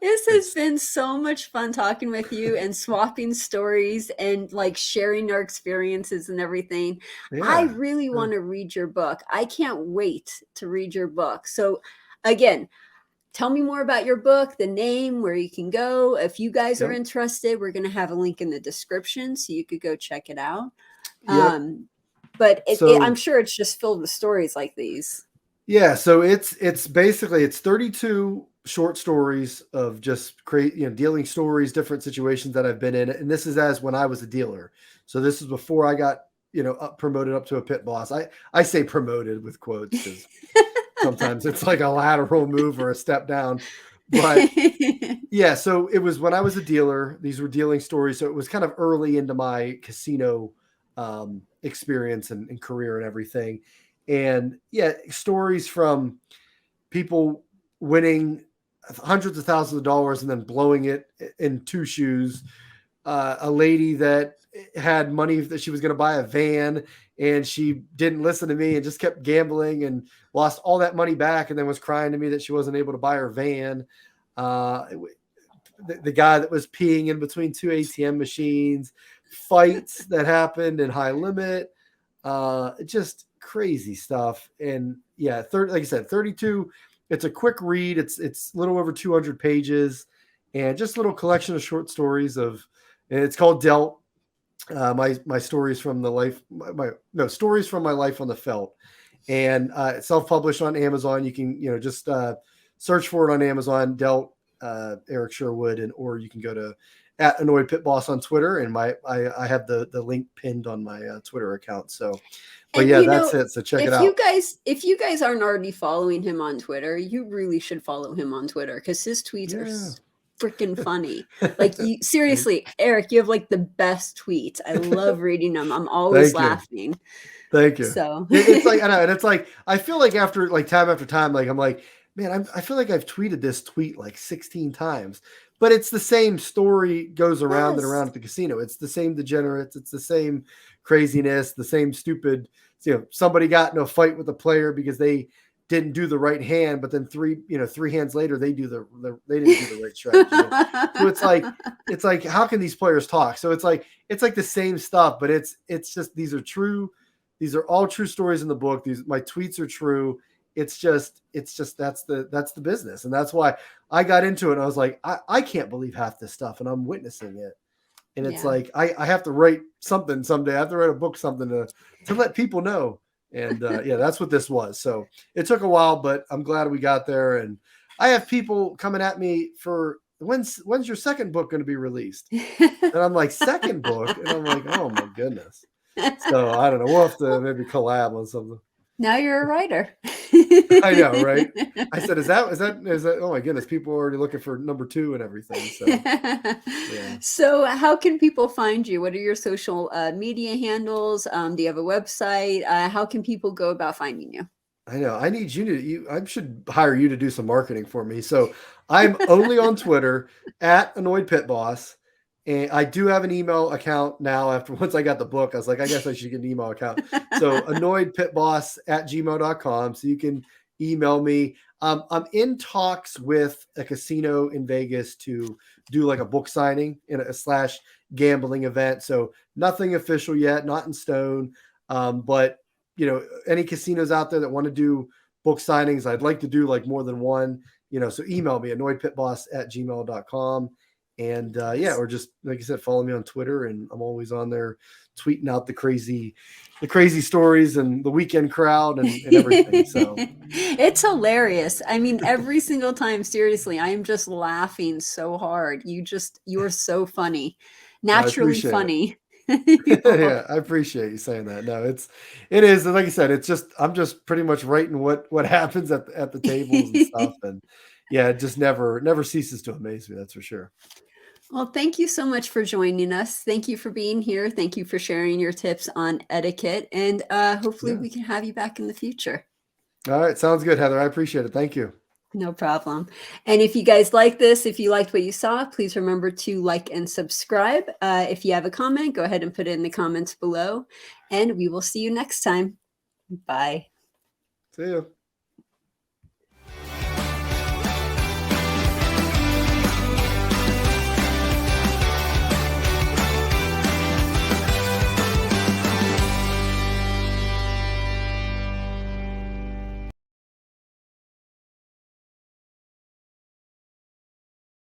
This has It's been so much fun talking with you and swapping stories and like sharing our experiences and everything. I yeah. really want to read your book. I can't wait to read your book. So, again, tell me more about your book, the name, where you can go. If you guys are Yep. interested, we're going to have a link in the description so you could go check it out. Yep. But I'm So sure it's just filled with stories like these. yeah, so it's basically it's 32 short stories of just dealing stories, different situations that I've been in, and this is as when I was a dealer. So this is before I got promoted up to a pit boss. I say promoted with quotes because sometimes it's like a lateral move or a step down, but yeah. So it was when I was a dealer. These were dealing stories, so it was kind of early into my casino experience and career and everything. And yeah, stories from people winning hundreds of thousands of dollars and then blowing it in two shoes, a lady that had money that she was going to buy a van, and she didn't listen to me and just kept gambling and lost all that money back, and then was crying to me that she wasn't able to buy her van. Uh, the guy that was peeing in between two ATM machines, fights that happened in high limit, just crazy stuff. And yeah, like I said, 32. It's a quick read. It's a little over 200 pages, and just a little collection of short stories of. And it's called Dealt. My stories from the life, stories from my life on the felt, and self-published on Amazon. You can just search for it on Amazon. Dealt, Eric Sherwood, or you can go to @annoyedpitboss on Twitter, and I have the link pinned on my Twitter account. So, but And yeah, that's it. So check it out. If you guys aren't already following him on Twitter, you really should follow him on Twitter, because his tweets are freaking funny. Like, you seriously, Eric, you have like the best tweets. I love reading them. I'm always laughing. Thank you. So it's like, I know, and it's like, I feel like after time, like I'm like, man, I feel like I've tweeted this tweet like 16 times, but it's the same story goes around and around at the casino. It's the same degenerates. It's the same craziness, the same stupid, somebody got in a fight with a player because they didn't do the right hand, but then three hands later, they didn't do the right strategy. So it's like, how can these players talk? So it's like the same stuff, but it's just, these are all true stories in the book. My tweets are true. It's just that's the business. And that's why I got into it. And I was like, I can't believe half this stuff, and I'm witnessing it. And it's like, I have to write something someday. I have to write a book, something to let people know. And yeah, that's what this was. So it took a while, but I'm glad we got there. And I have people coming at me for, when's your second book going to be released? And I'm like, second book? And I'm like, oh my goodness. So I don't know. We'll have to maybe collab on something. Now you're a writer. I know, right? I said, is that? Oh my goodness, people are already looking for number 2 and everything. So, yeah. So how can people find you? What are your social media handles? Do you have a website? How can people go about finding you? I know. I need I should hire you to do some marketing for me. So I'm only on Twitter @annoyedpitboss. And I do have an email account now. Once I got the book, I was like, I guess I should get an email account. So annoyedpitboss@gmail.com. So you can email me. I'm in talks with a casino in Vegas to do like a book signing in a / gambling event. So nothing official yet, not in stone. But any casinos out there that want to do book signings, I'd like to do like more than one, so email me annoyedpitboss@gmail.com. And or just, like I said, follow me on Twitter, and I'm always on there tweeting out the crazy stories and the weekend crowd and everything. So it's hilarious. I mean, every single time, seriously, I am just laughing so hard. You are so funny, naturally funny. Yeah, I appreciate you saying that. No, it is. And like I said, I'm just pretty much writing what happens at the tables and stuff. And yeah, it just never ceases to amaze me. That's for sure. Well, thank you so much for joining us. Thank you for being here. Thank you for sharing your tips on etiquette. And hopefully we can have you back in the future. All right. Sounds good, Heather. I appreciate it. Thank you. No problem. And if you guys like this, if you liked what you saw, please remember to like and subscribe. If you have a comment, go ahead and put it in the comments below. And we will see you next time. Bye. See you.